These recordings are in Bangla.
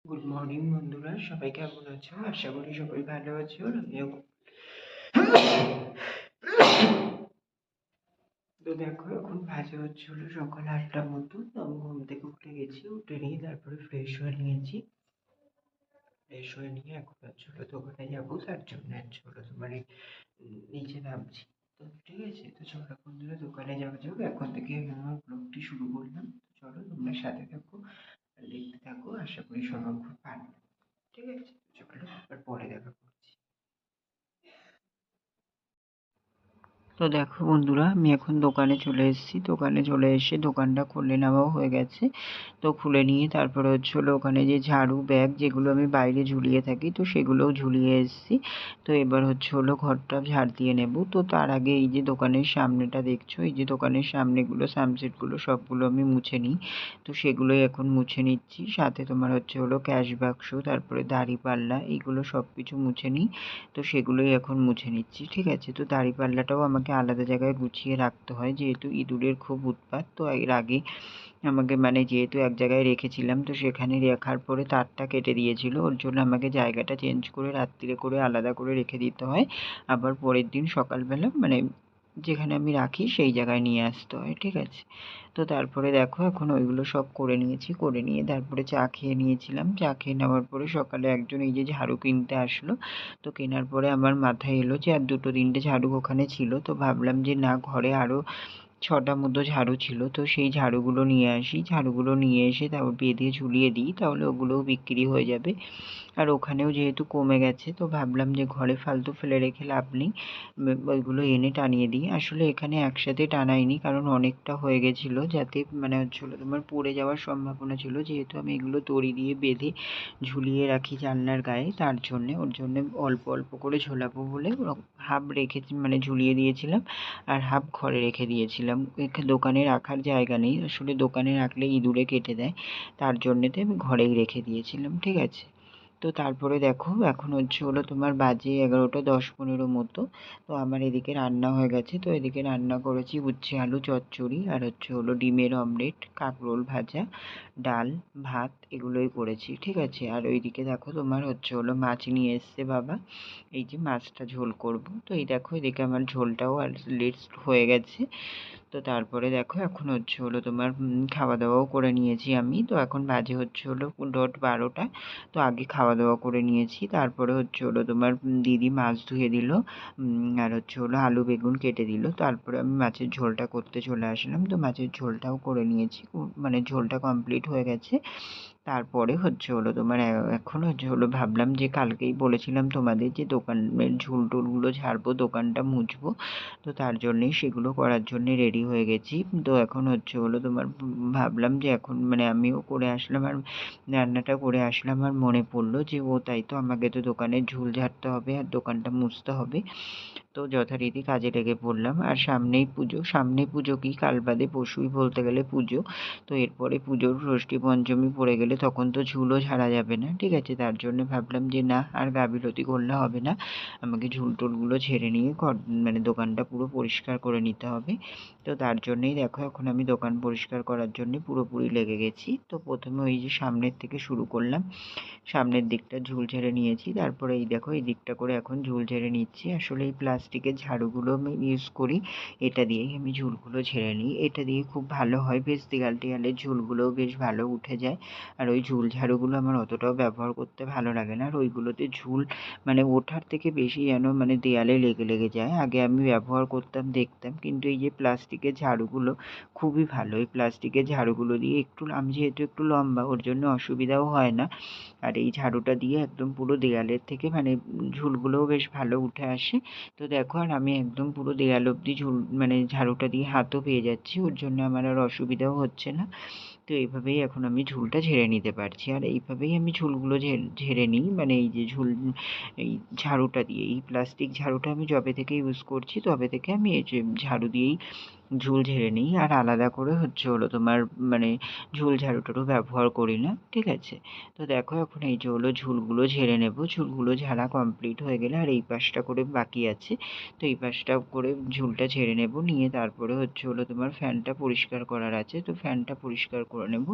গুড মর্নিং বন্ধুরা, সবাই কেমন আছো? আশা করি সবাই ভালো আছো। আমিও তো দেখো, এখন বাজে হচ্ছে হলো সকাল 8টার মতো। তো আমি ঘুম থেকে উঠে গেছি, উঠে নিয়ে তারপরে ফ্রেশ হয়ে নিয়েছি। ফ্রেশ হয়ে নিয়ে এখন হচ্ছে হলো দোকানে যাবো, তার জন্য হচ্ছে হলো তোমার নিচে নামছি। তো ঠিক আছে, তো চলো বন্ধুরা দোকানে যাওয়া যাক। এখন থেকে আমি আমার ব্লগটি শুরু করলাম। চলো তোমরা সাথে থাকো আর দেখতে থাকো, আশা করি সবার খুব ভালো লাগবে। ঠিক আছে, চলো এবার পরে দেখা করছি। তো দেখো বন্ধুরা, আমি এখন দোকানে চলে এসেছি। দোকানে চলে এসে দোকানটা খুলে নেওয়াও হয়ে গেছে। তো খুলে নিয়ে তারপরে হচ্ছে হলো ওখানে যে ঝাড়ু ব্যাগ যেগুলো আমি বাইরে ঝুলিয়ে থাকি, তো সেগুলোও ঝুলিয়ে এসেছি। তো এবার হচ্ছে হলো ঘরটা ঝাড় দিয়ে নেব। তো তার আগে এই যে দোকানের সামনেটা দেখছো, এই যে দোকানের সামনেগুলো সানসেটগুলো সবগুলো আমি মুছে নিই। তো সেগুলোই এখন মুছে নিচ্ছি। সাথে তোমার হচ্ছে হলো ক্যাশ বাক্স, তারপরে দাঁড়িপাল্লা, এইগুলো সব কিছু মুছে নিই। তো সেগুলোই এখন মুছে নিচ্ছি। ঠিক আছে, তো দাঁড়িপাল্লাটাও আমাকে আলাদা জায়গায় গুছিয়ে রাখতে হয়, যেহেতু ইঁদুরের খুব উৎপাত। তো এর আগে আমাকে মানে যেহেতু এক জায়গায় রেখেছিলাম, তো সেখানে রাখার পরে তারটা কেটে দিয়েছিল, ওর জন্য আমাকে জায়গাটা চেঞ্জ করে রাত্রিরে করে আলাদা করে রেখে দিতে হয়। আবার পরের দিন সকালবেলা মানে যেখানে আমি রাখি সেই জায়গায় নিয়ে আসতে হয়। ঠিক আছে, তো তারপরে দেখো এখন ওইগুলো সব করে নিয়েছি। করে নিয়ে তারপরে চা খেয়ে নিয়েছিলাম। চা খেয়ে নেওয়ার পরে সকালে একজন এই যে ঝাড়ু কিনতে আসলো। তো কেনার পরে আমার মাথায় এলো যে আর দুটো তিনটে ঝাড়ু ওখানে ছিল। তো ভাবলাম যে না, ঘরে আরও 6টা মতো ঝাড়ু ছিল, তো সেই ঝাড়ুগুলো নিয়ে আসি। ঝাড়ুগুলো নিয়ে এসে তারপর বেঁধে ঝুলিয়ে দিই, তাহলে ওগুলোও বিক্রি হয়ে যাবে। আর ওখানেও যেহেতু কমে গেছে, তো ভাবলাম যে ঘরে ফালতু ফেলে রেখে লাভ নেই, ওইগুলো এনে টানিয়ে দিই। আসলে এখানে একসাথে টানাইনি, কারণ অনেকটা হয়ে গেছিলো, যাতে মানে হচ্ছিলো তোমার পড়ে যাওয়ার সম্ভাবনা ছিল, যেহেতু আমি এগুলো দড়ি দিয়ে বেঁধে ঝুলিয়ে রাখি জানলার গায়ে, তার জন্যে ওর জন্যে অল্প অল্প করে ঝোলাবো বলে হাফ রেখেছি, মানে ঝুলিয়ে দিয়েছিলাম আর হাফ ঘরে রেখে দিয়েছিলাম। দোকানে রাখার জায়গা নেই, আসলে দোকানে রাখলে ইঁদুরে কেটে দেয়, তার জন্যেতে আমি ঘরেই রেখে দিয়েছিলাম। ঠিক আছে, তো তারপরে দেখো এখন হচ্ছে হলো তোমার বাজে 11টা 10-15 মতো। তো আমার এদিকে রান্না হয়ে গেছে। তো এদিকে রান্না করেছি উচ্ছে আলু চচ্চড়ি, আর হচ্ছে হলো ডিমের অমলেট, কাঁকরোল ভাজা, ডাল, ভাত, এগুলোই করেছি। ঠিক আছে, আর ওইদিকে দেখো তোমার হচ্ছে হলো মাছ নিয়ে এসছে বাবা। এই যে মাছটা ঝোল করব। তো এই দেখো এদিকে আমার ঝোলটাও আর লেট হয়ে গেছে। তো তারপরে দেখো এখন হচ্ছে হলো তোমার খাওয়া দাওয়াও করে নিয়েছি আমি। তো এখন বাজে হচ্ছে হলো 12টা। তো আগে খাওয়া দাওয়া করে নিয়েছি, তারপরে হচ্ছে হলো তোমার দিদি মাছ ধুয়ে দিল, আর হচ্ছে হলো আলু বেগুন কেটে দিল। তারপরে আমি মাছের ঝোলটা করতে চলে আসলাম। তো মাছের ঝোলটাও করে নিয়েছি, মানে ঝোলটা কমপ্লিট হয়ে গেছে। তারপরে হচ্ছে হলো তোমার এখন হচ্ছে হলো ভাবলাম যে কালকেই বলেছিলাম তোমাদের যে দোকানের ঝুল টুলগুলো ঝাড়বো, দোকানটা মুছবো। তো তার জন্যেই সেগুলো করার জন্যে রেডি হয়ে গেছি। তো এখন হচ্ছে হলো তোমার ভাবলাম যে এখন মানে আমিও করে আসলাম আর রান্নাটা করে আসলাম, আর মনে পড়লো যে ও তাই তো, আমাকে তো দোকানের ঝুল ঝাড়তে হবে আর দোকানটা মুছতে হবে। তো যথারীতি কাজে লেগে পড়লাম। আর সামনেই পুজো, সামনে পুজো কি, কাল বাদে পরশুই বলতে গেলে পুজো। তো এরপরে পুজোর ষষ্ঠী পঞ্চমী পড়ে গেলে তখন তো ঝুলও ঝাড়া যাবে না। ঠিক আছে, তার জন্য ভাবলাম যে না, আর গাফিলতি করলে হবে না, আমাকে ঝুল টুলগুলো ঝেড়ে নিয়ে মানে দোকানটা পুরো পরিষ্কার করে নিতে হবে। তো তার জন্যেই দেখো এখন আমি দোকান পরিষ্কার করার জন্যে পুরোপুরি লেগে গেছি। তো প্রথমে ওই যে সামনের থেকে শুরু করলাম, সামনের দিকটা ঝুল ঝেড়ে নিয়েছি, তারপরে এই দেখো এই দিকটা করে এখন ঝুল ঝেড়ে নিচ্ছি। আসলে এই প্লাস্টিকের ঝাড়ুগুলো আমি ইউজ করি, এটা দিয়েই আমি ঝুলগুলো ঝেড়ে নিই। এটা দিয়ে খুব ভালো হয়, বেশ দেয়াল টেয়ালের ঝুলগুলোও বেশ ভালো উঠে যায়। আর ওই ঝুল ঝাড়ুগুলো আমার অতটাও ব্যবহার করতে ভালো লাগে না, আর ওইগুলোতে ঝুল মানে ওঠার থেকে বেশি যেন মানে দেয়ালে লেগে লেগে যায়। আগে আমি ব্যবহার করতাম, দেখতাম, কিন্তু এই যে প্লাস্টিকের ঝাড়ুগুলো খুবই ভালো। এই প্লাস্টিকের ঝাড়ুগুলো দিয়ে একটু, আমি যেহেতু একটু লম্বা, ওর জন্য অসুবিধাও হয় না। আর এই ঝাড়ুটা দিয়ে একদম পুরো দেয়ালের থেকে মানে ঝুলগুলোও বেশ ভালো উঠে আসে। তো দেখো, আর আমি একদম পুরো দেয়াল অবধি ঝুল মানে ঝাড়ুটা দিয়ে হাতও পেয়ে যাচ্ছি, ওর জন্য আমার আর অসুবিধাও হচ্ছে না। তো এইভাবেই এখন আমি ঝুলটা ঝেড়ে নিতে পারছি, আর এইভাবেই আমি ঝুলগুলো ঝেড়ে নিই, মানে এই যে এই ঝাড়ুটা দিয়ে, এই প্লাস্টিক ঝাড়ুটা আমি যবে থেকে ইউজ করছি তবে থেকে আমি এই যে ঝাড়ু দিয়েই ঝুল ঝেড়ে নিই, আর আলাদা করে হচ্ছে হলো তোমার মানে ঝুল ঝাড়ুটারও ব্যবহার করি না। ঠিক আছে, তো দেখো এখন এই যে হলো ঝুলগুলো ঝেড়ে নেব। ঝুলগুলো ঝাড়া কমপ্লিট হয়ে গেলে আর এই পাশটা করে বাকি আছে, তো এই পাশটা করে ঝুলটা ঝেড়ে নেব। নিয়ে তারপরে হচ্ছে হলো তোমার ফ্যানটা পরিষ্কার করার আছে, তো ফ্যানটা পরিষ্কার করে নেব।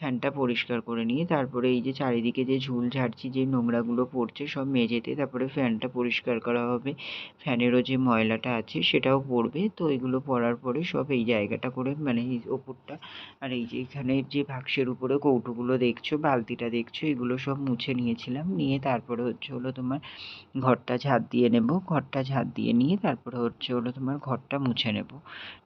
ফ্যানটা পরিষ্কার করে নিয়ে তারপরে এই যে চারিদিকে যে ঝুল ঝাড়ছি, যে নোংরাগুলো পড়ছে সব মেজেতে তারপরে ফ্যানটা পরিষ্কার করা হবে। ফ্যানেরও যে ময়লাটা আছে সেটাও পড়বে। তো এগুলো পড়ার পরে সব এই জায়গাটা করে মানে এই ওপরটা আর এই যে এখানের যে বাক্সের উপরে কৌটোগুলো দেখছো, বালতিটা দেখছো, এগুলো সব মুছে নিয়েছিলাম। নিয়ে তারপরে হলো তোমার ঘরটা ঝাঁট দিয়ে নেব। ঘরটা ঝাঁট দিয়ে নিয়ে তারপরে হলো তোমার ঘরটা মুছে নেব।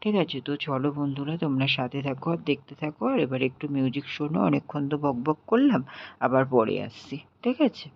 ঠিক আছে? তো চলো বন্ধুরা, তোমরা সাথে থাকো আর দেখতে থাকো। আর এবার একটু মিউজিক শোনো। অনেকক্ষণ তো বকবক করলাম, আবার পরে আসছি। ঠিক আছে?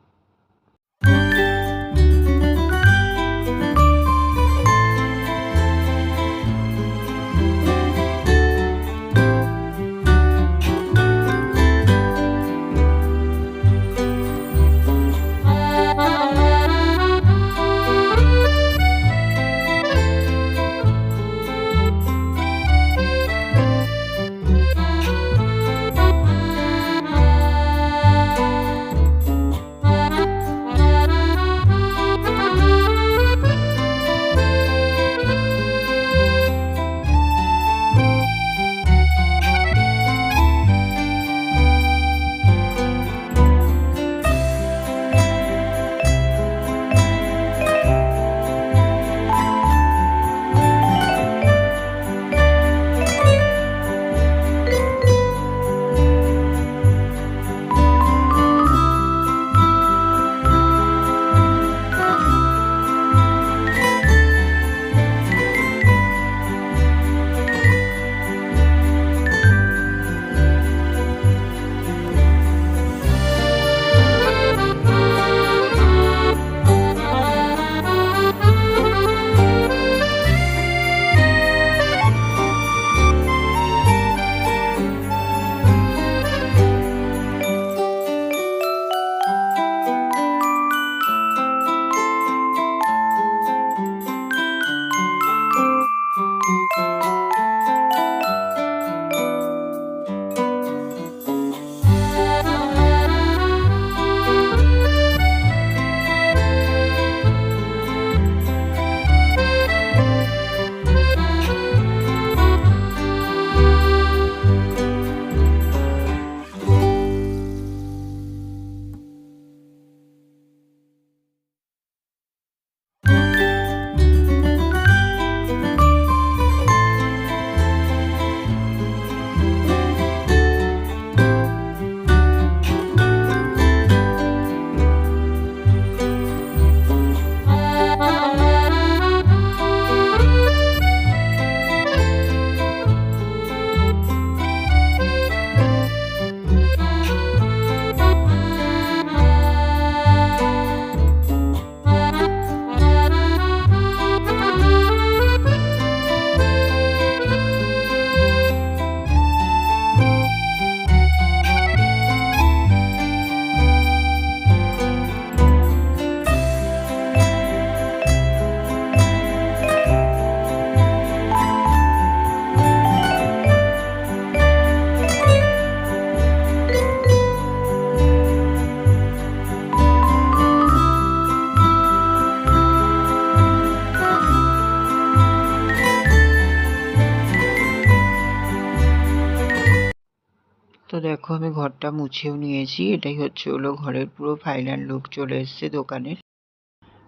তো দেখো আমি ঘরটা মুছেও নিয়েছি। এটাই হলো ঘরের পুরো ফাইনাল লুক চলে এসছে দোকানের।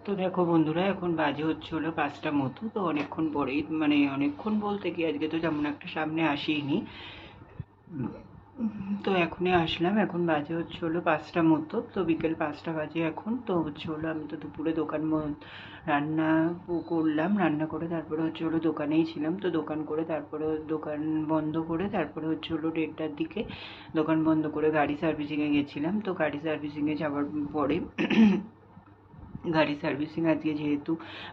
তো দেখো বন্ধুরা, এখন বাজে হলো 5টা মতো। তো অনেকক্ষণ পরেই, মানে অনেকক্ষণ বলতে কি, আজকে তো তেমন একটা সামনে আসিনি। তো এখনই আসলাম। এখন বাজে হলো 5টা মতো। তো বিকেল 5টা বাজে এখন। তো হলো আমি তো দুপুরে রান্না করলাম। রান্না করে তারপরে হলো দোকানেই ছিলাম। তো দোকান করে তারপরে দোকান বন্ধ করে তারপরে হলো 1:30টার দিকে দোকান বন্ধ করে গাড়ি সার্ভিসিংয়ে গেছিলাম। তো গাড়ি সার্ভিসিংয়ে যাওয়ার পরে গাড়ি সার্ভিসিং আজকে যেহেতু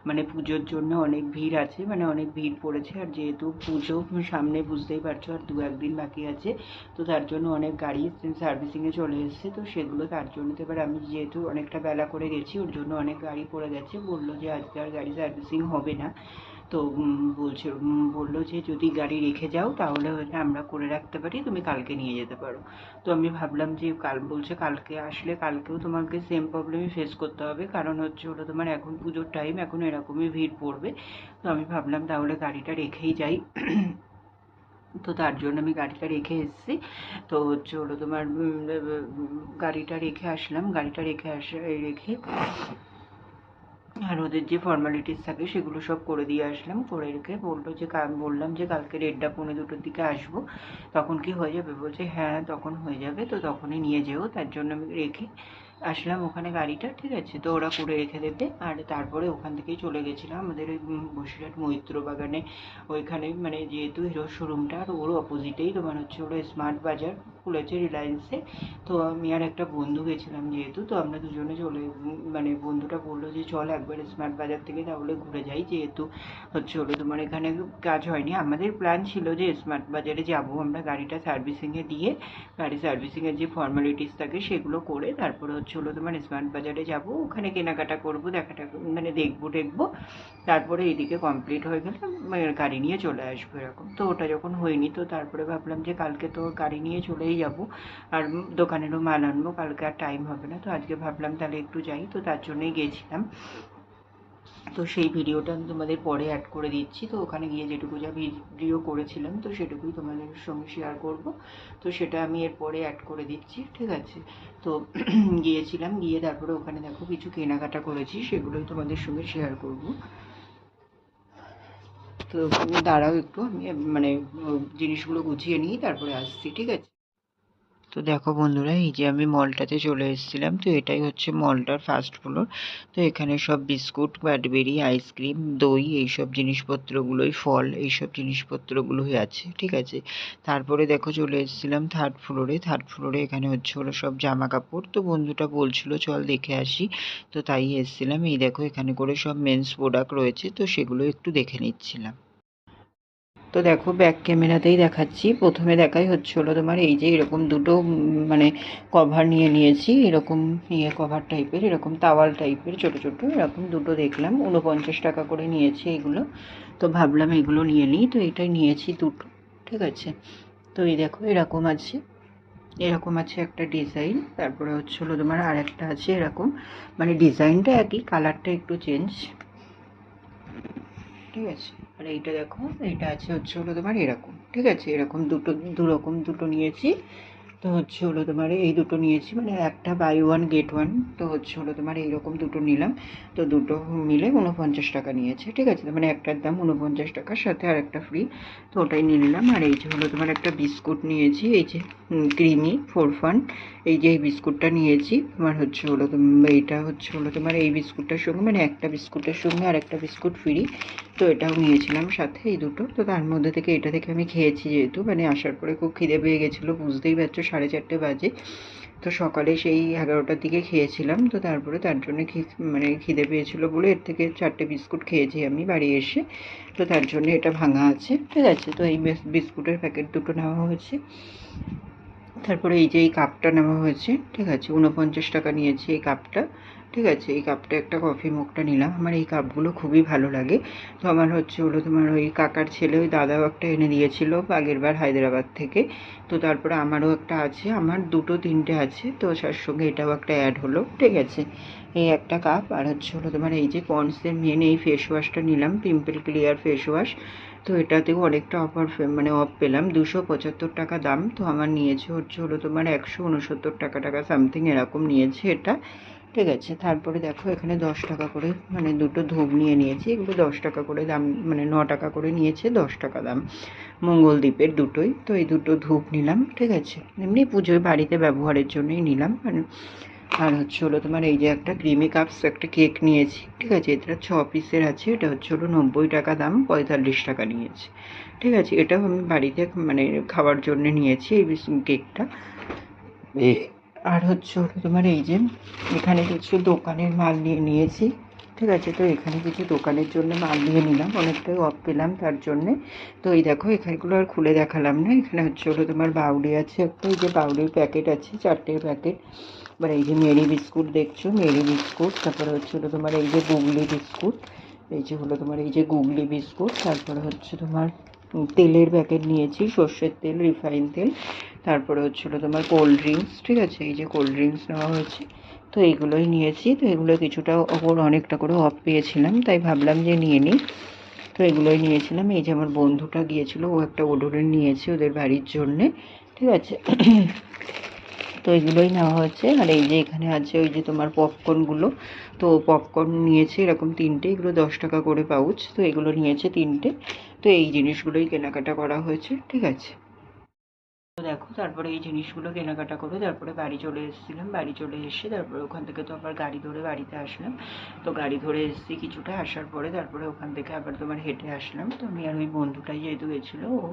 মানে পুজোর জন্য অনেক ভিড় আছে, মানে অনেক ভিড় পড়েছে। আর যেহেতু পুজো সামনে, বুঝতেই পারছো, আর 2-1 দিন বাকি আছে। তো তার জন্য অনেক গাড়ি সার্ভিসিংয়ে চলে এসেছে। তো সেগুলো তার জন্য তো এবার আমি যেহেতু অনেকটা বেলা করে গেছি, ওর জন্য অনেক গাড়ি পড়ে গেছে। বললো যে আজকে আর গাড়ি সার্ভিসিং হবে না। তো বললো যে যদি গাড়ি রেখে যাও তাহলে আমরা করে রাখতে পারি, তুমি কালকে নিয়ে যেতে পারো। তো আমি ভাবলাম যে বলছে কালকে আসলে কালকেও তোমাকে সেম প্রবলেমই ফেস করতে হবে, কারণ হলো তোমার এখন পুজোর টাইম, এখন এরকমই ভিড় পড়বে। তো আমি ভাবলাম তাহলে গাড়িটা রেখেই যাই। তো তার জন্য আমি গাড়িটা রেখে এসেছি। তো হচ্ছে হলো তোমার গাড়িটা রেখে আসলাম, গাড়িটা রেখে আর ওদের যে ফর্মালিটিস থাকে সেগুলো সব করে দিয়ে আসলাম, করে রেখে বললাম যে কালকে 1:30-2:00 দিকে আসবো, তখন কি হয়ে যাবে? বলছে হ্যাঁ তখন হয়ে যাবে, তো তখনই নিয়ে যেও। তার জন্য আমি রেখে আসলাম ওখানে গাড়িটা, ঠিক আছে। তো ওরা করে রেখে দেবে, আর তারপরে ওখান থেকেই চলে গেছিলাম আমাদের ওই বসিরহাট মৈত্র বাগানে, ওইখানে মানে যেহেতু হিরোর শোরুমটা, আর ওর অপোজিটেই তোমার হচ্ছে ওরা স্মার্ট বাজার খুলেছে রিলায়েন্সে। তো আমি আর একটা বন্ধু গেছিলাম যেহেতু, তো আমরা দুজনে মানে বন্ধুটা বললো যে চল একবার স্মার্ট বাজার থেকে তাহলে ঘুরে যাই, যেহেতু হচ্ছে হলো তোমার এখানে কাজ হয়নি। আমাদের প্ল্যান ছিল যে স্মার্ট বাজারে যাব আমরা, গাড়িটা সার্ভিসিংয়ে দিয়ে, গাড়ি সার্ভিসিংয়ের যে ফর্মালিটিস থাকে সেগুলো করে তারপরে হচ্ছে হলো তোমার স্মার্ট বাজারে যাব, ওখানে কেনাকাটা করবো, মানে দেখবো, তারপরে এইদিকে কমপ্লিট হয়ে গেলে গাড়ি নিয়ে চলে আসবো এরকম। তো ওটা যখন হয়নি, তো তারপরে ভাবলাম যে কালকে তো গাড়ি নিয়ে চলেই যাব, আর দোকানেরও মাল আনবো, কালকে আর টাইম হবে না, তো আজকে ভাবলাম তাহলে একটু যাই, তো তার জন্যই গিয়েছিলাম। তো সেই ভিডিওটা আমি তোমাদের পরে অ্যাড করে দিচ্ছি। তো ওখানে গিয়ে যেটুকু যা ভিডিও করেছিলাম তো সেটুকুই তোমাদের সঙ্গে শেয়ার করব, তো সেটা আমি এরপরে অ্যাড করে দিচ্ছি, ঠিক আছে। তো গিয়েছিলাম, গিয়ে তারপরে ওখানে দেখো কিছু কেনাকাটা করেছি, সেগুলোই তোমাদের সঙ্গে শেয়ার করব। তো দাঁড়াও একটু, আমি মানে জিনিসগুলো গুছিয়ে নিই, তারপরে আসছি, ঠিক আছে। তো দেখো বন্ধুরা, এই যে আমি মলটাতে চলে এসেছিলাম, তো এটাই হচ্ছে মলটার ফার্স্ট ফ্লোর। তো এখানে সব বিস্কুট, ক্যাডবেরি, আইসক্রিম, দই, এইসব জিনিসপত্রগুলোই, ফল, এইসব জিনিসপত্রগুলোই আছে, ঠিক আছে। তারপরে দেখো চলে এসেছিলাম থার্ড ফ্লোরে। থার্ড ফ্লোরে এখানে হচ্ছে হলো সব জামা কাপড়, তো বন্ধুটা বলছিল চল দেখে আসি, তো তাই এসেছিলাম। এই দেখো এখানে করে সব মেন্স প্রোডাক্ট রয়েছে, তো সেগুলো একটু দেখে নিচ্ছিলাম। তো দেখো ব্যাক ক্যামেরাতেই দেখাচ্ছি, প্রথমে দেখাই হচ্ছে হলো তোমার এই যে এরকম দুটো মানে কভার নিয়ে নিয়েছি, এরকম কভার টাইপের, এরকম তাওয়াল টাইপের ছোট ছোট, এরকম দুটো দেখলাম 49 টাকা করে নিয়েছে এগুলো। তো ভাবলাম এগুলো নিয়ে নিই, তো এটাই নিয়েছি দুটো, ঠিক আছে। তো এই দেখো এরকম আছে একটা ডিজাইন, তারপরে হচ্ছে হলো তোমার আর একটা আছে এরকম, মানে ডিজাইনটা একই, কালারটা একটু চেঞ্জ, ঠিক আছে। আর এইটা দেখো, এইটা আছে হচ্ছে হলো তোমার এরকম, ঠিক আছে। এরকম দুরকম দুটো নিয়েছি। তো হচ্ছে হলো তোমার এই দুটো নিয়েছি, মানে একটা বাই ওয়ান গেট ওয়ান, তো হচ্ছে হলো তোমার এইরকম দুটো নিলাম। তো দুটো মিলে 49 টাকা নিয়েছে, ঠিক আছে। মানে একটার দাম 49 টাকার সাথে আর একটা ফ্রি, তো ওটাই নিয়ে নিলাম। আর এই যে হলো তোমার একটা বিস্কুট নিয়েছি, এই যে ক্রিমি ফোর ফান, এই যে এই বিস্কুটটা নিয়েছি তোমার হচ্ছে হলো এইটা হচ্ছে হলো তোমার এই বিস্কুটটার সঙ্গে, মানে একটা বিস্কুটের সঙ্গে আর একটা বিস্কুট ফ্রি, তো এটাও নিয়েছিলাম সাথে এই দুটো। তো তার মধ্যে থেকে এটা থেকে আমি খেয়েছি, যেহেতু মানে আসার পরে খুব খিদে পেয়ে গেছিলো, বুঝতেই পারছো 4:30 বাজে। তো সকালে সেই 11টার দিকে খেয়েছিলাম, তো তারপরে তার জন্য মানে খিদে পেয়েছিলো বলে এর থেকে 4টে বিস্কুট খেয়েছি আমি বাড়ি এসে। তো তার জন্য এটা ভাঙা আছে, ঠিক আছে। তো এই বিস্কুটের প্যাকেট দুটো নেওয়া হয়েছে। তারপরে এই যে এই কাপটা নেওয়া হয়েছে, ঠিক আছে, 49 টাকা নিয়েছি এই কাপটা, ঠিক আছে। এই কাপটা একটা কফি মগটা নিলাম, আমার এই কাপগুলো খুবই ভালো লাগে। তো আমার হচ্ছে হলো তোমার ওই কাকার ছেলে, ওই দাদাও একটা এনে দিয়েছিল আগের বার হায়দ্রাবাদ থেকে। তো তারপরে আমারও একটা আছে, আমার দুটো তিনটে আছে, তো তার সঙ্গে এটাও একটা অ্যাড হলো, ঠিক আছে। এই একটা কাপ, আর হচ্ছে হলো তোমার এই যে পন্ডসের মেন এই ফেস ওয়াশটা নিলাম, পিম্পল ক্লিয়ার ফেস ওয়াশ। তো এটাতেও অনেকটা অফার মানে অফ পেলাম, 275 টাকা দাম। তো আমার নিয়েছে হচ্ছে হলো তোমার 169 টাকা সামথিং এরকম নিয়েছে এটা, ঠিক আছে। তারপরে দেখো এখানে 10 টাকা করে, মানে দুটো ধূপ নিয়ে নিয়েছি, এগুলো 10 টাকা করে দাম, মানে 9 টাকা করে নিয়েছে, 10 টাকা দাম, মঙ্গলদ্বীপের দুটোই। তো এই দুটো ধূপ নিলাম, ঠিক আছে, এমনি পুজোয় বাড়িতে ব্যবহারের জন্যই নিলাম। মানে আর হচ্ছে হলো তোমার এই যে একটা ক্রিমি কাপস একটা কেক নিয়েছি, ঠিক আছে। এটা 6 পিসের আছে, এটা হচ্ছে হলো 90 টাকা দাম, 45 টাকা নিয়েছে, ঠিক আছে। এটাও আমি বাড়িতে মানে খাওয়ার জন্য নিয়েছি এই কেকটা। আর হচ্ছে হলো তোমার এই যে এখানে কিছু দোকানের মাল নিয়েছি, ঠিক আছে। তো এখানে কিছু দোকানের জন্য মাল নিয়ে নিলাম, অনেকটাই অফ পেলাম তার জন্যে। তো এই দেখো এখানগুলো আর খুলে দেখালাম না। এখানে হচ্ছে হলো তোমার বাউরি আছে একটা, এই যে বাউরির প্যাকেট আছে 4টে প্যাকেট। এবার এই যে মেরি বিস্কুট দেখছো, মেরি বিস্কুট। তারপরে হচ্ছে হলো তোমার এই যে গুগলি বিস্কুট, এই যে হলো তোমার এই যে গুগলি বিস্কুট। তারপরে হচ্ছে তোমার তেলের প্যাকেট নিয়েছি, সর্ষের তেল, রিফাইন তেল। তারপরে হচ্ছিলো তোমার কোল্ড ড্রিঙ্কস, ঠিক আছে, এই যে কোল্ড ড্রিঙ্কস নেওয়া হয়েছে। তো এইগুলোই নিয়েছি, তো এগুলো কিছুটা ওপর অনেকটা করে অফ পেয়েছিলাম, তাই ভাবলাম যে নিয়ে নিই। তো এগুলোই নিয়েছিলাম। এই যে আমার বন্ধুটা গিয়েছিল, ও একটা ওডোনিল নিয়েছে ওদের বাড়ির জন্যে, ঠিক আছে। তো এগুলোই নেওয়া হচ্ছে। আর এই যে এখানে আছে ওই যে তোমার পপকর্নগুলো, তো পপকর্ন নিয়েছে এরকম 3টে, এগুলো 10 টাকা করে পাউচ, তো এগুলো নিয়েছে 3টে। তো এই জিনিসগুলোই কেনাকাটা করা হয়েছে, ঠিক আছে। তো দেখো তারপরে এই জিনিসগুলো কেনাকাটা করে তারপরে বাড়ি চলে এসেছিলাম। বাড়ি চলে এসে তারপরে ওখান থেকে তো আবার গাড়ি ধরে বাড়িতে আসলাম। তো গাড়ি ধরে এসেছি কিছুটা, আসার পরে তারপরে ওখান থেকে আবার তোমার হেঁটে আসলাম। তো আমি আর ওই বন্ধুটাই যেহেতু গেছিলো, ও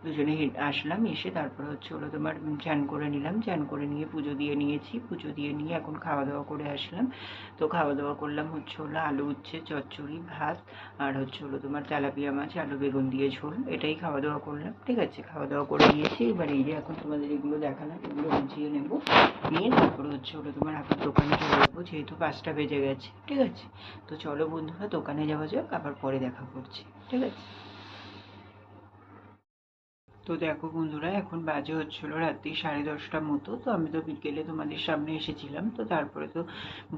দুজনে আসলাম। এসে তারপরে হলো তোমার চান করে নিলাম, চান করে নিয়ে পুজো দিয়ে নিয়েছি, পুজো দিয়ে নিয়ে এখন খাওয়া দাওয়া করে আসলাম। তো খাওয়া দাওয়া করলাম হলো আলু উচ্ছে চচ্চড়ি, ভাত, আর হলো তোমার তেলাপিয়া মাছ আলু বেগুন দিয়ে ঝোল, এটাই খাওয়া দাওয়া করলাম, ঠিক আছে। খাওয়া দাওয়া করে নিয়েছি। এবার এই যে এখন তোমাদের এগুলো দেখালাম, এগুলো গুছিয়ে নেবো, নিয়ে তারপরে হলো তোমার আবার দোকানে চলে যাবো, যেহেতু 5টা বেজে গেছে, ঠিক আছে। তো চলো বন্ধুরা দোকানে যাওয়া যাক, আবার পরে দেখা করছি, ঠিক আছে। তো দেখো বন্ধুরা এখন বাজে হচ্ছিলো রাত্রি 10:30 মতো। তো আমি তো বিকেলে তোমাদের সামনে এসেছিলাম, তো তারপরে তো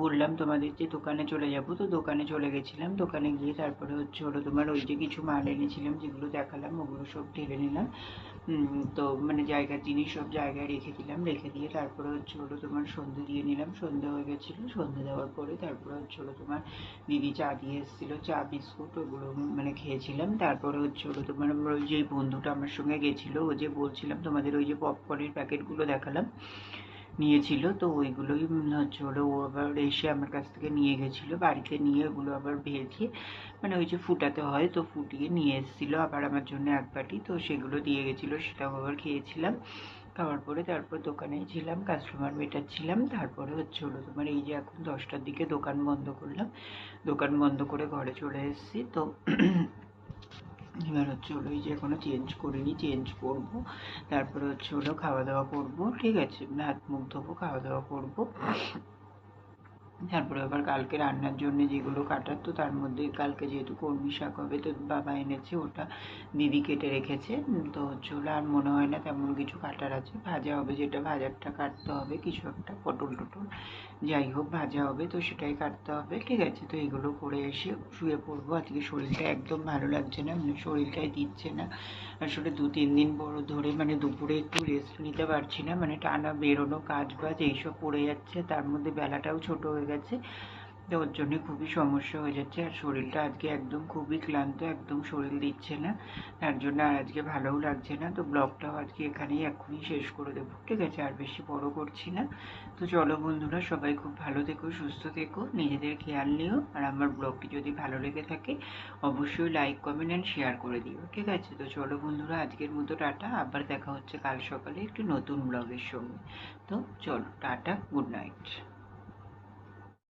বললাম তোমাদের যে দোকানে চলে যাব। তো দোকানে চলে গেছিলাম, দোকানে গিয়ে তারপরে হলো তোমার ওই যে কিছু মাল এনেছিলাম যেগুলো দেখালাম, ওগুলো সব ঢেলে নিলাম। তো মানে জায়গার জিনিস সব জায়গায় রেখে দিলাম, রেখে দিয়ে তারপরে হলো তোমার সন্ধে দিয়ে নিলাম। সন্ধে হয়ে গেছিলো, সন্ধে দেওয়ার পরে তারপরে হলো তোমার দিদি চা দিয়ে এসেছিলো, চা বিস্কুট ওগুলো মানে খেয়েছিলাম। তারপরে হলো তোমার আমার ওই যে বন্ধুটা আমার সঙ্গে গেছিলো, ও যে বলছিলাম তোমাদের ওই যে পপকর্নের প্যাকেটগুলো দেখালাম নিয়েছিল, তো ওইগুলোই হলো ও আবার এসে আমার কাছ থেকে নিয়ে গেছিলো, বাড়িতে নিয়ে ওগুলো আবার ভেজে মানে ওই যে ফুটাতে হয়, তো ফুটিয়ে নিয়ে এসেছিলো আবার আমার জন্য এক বাটি, তো সেগুলো দিয়ে গেছিলো, সেটাও আবার খেয়েছিলাম। খাওয়ার পরে তারপর দোকানেই ছিলাম, কাস্টমার মেটাচ্ছিলাম। তারপরে হলো তোমার এই যে এখন 10টার দিকে দোকান বন্ধ করলাম, দোকান বন্ধ করে ঘরে চলে এসেছি। তো এবার হলো এই যে এখনো চেঞ্জ করিনি, চেঞ্জ করবো, তারপরে হলো খাওয়া দাওয়া করবো, ঠিক আছে। হাত মুখ ধোবো, খাওয়া দাওয়া করবো, তারপরে আবার কালকে রান্নার জন্য যেগুলো কাটার, তো তার মধ্যে কালকে যেহেতু কলমি শাক হবে, তো বাবা এনেছে, ওটা দিদি কেটে রেখেছে। তো হলো আর মনে হয় না তেমন কিছু কাটার আছে। ভাজা হবে, যেটা ভাজারটা কাটতে হবে, কিছু একটা পটল টটল যাই হোক ভাজা হবে, তো সেটাই কাটতে হবে, ঠিক আছে। তো এগুলো করে এসে শুয়ে পড়বো। আজকে শরীরটা একদম ভালো লাগছে না, মানে শরীরটাই দিচ্ছে না আসলে। 2-3 দিন ধরে মানে দুপুরে একটু রেস্ট নিতে পারছি না, মানে টানা বেরোনো কাজ বাজ এইসব পড়ে যাচ্ছে, তার মধ্যে বেলাটাও ছোট হয়ে গেছে, তো ওর জন্য খুবই সমস্যা হয়ে যাচ্ছে। আর শরীরটা আজকে একদম খুবই ক্লান্ত, একদম শরীর দিচ্ছে না, তার জন্য আর আজকে ভালোও লাগছে না। তো ব্লগটাও আজকে এখানেই এখনই শেষ করে দেবো, ঠিক আছে, আর বেশি বড় করছি না। তো চলো বন্ধুরা সবাই খুব ভালো থেকো, সুস্থ থেকো, নিজেদের খেয়াল নিও। আর আমার ব্লগটি যদি ভালো লেগে থাকে অবশ্যই লাইক কমেন্ট অ্যান্ড শেয়ার করে দিও, ঠিক আছে। তো চলো বন্ধুরা আজকের মতো টাটা, আবার দেখা হচ্ছে কাল সকালে একটি নতুন ব্লগের সঙ্গে। তো চলো টাটা, গুড নাইট।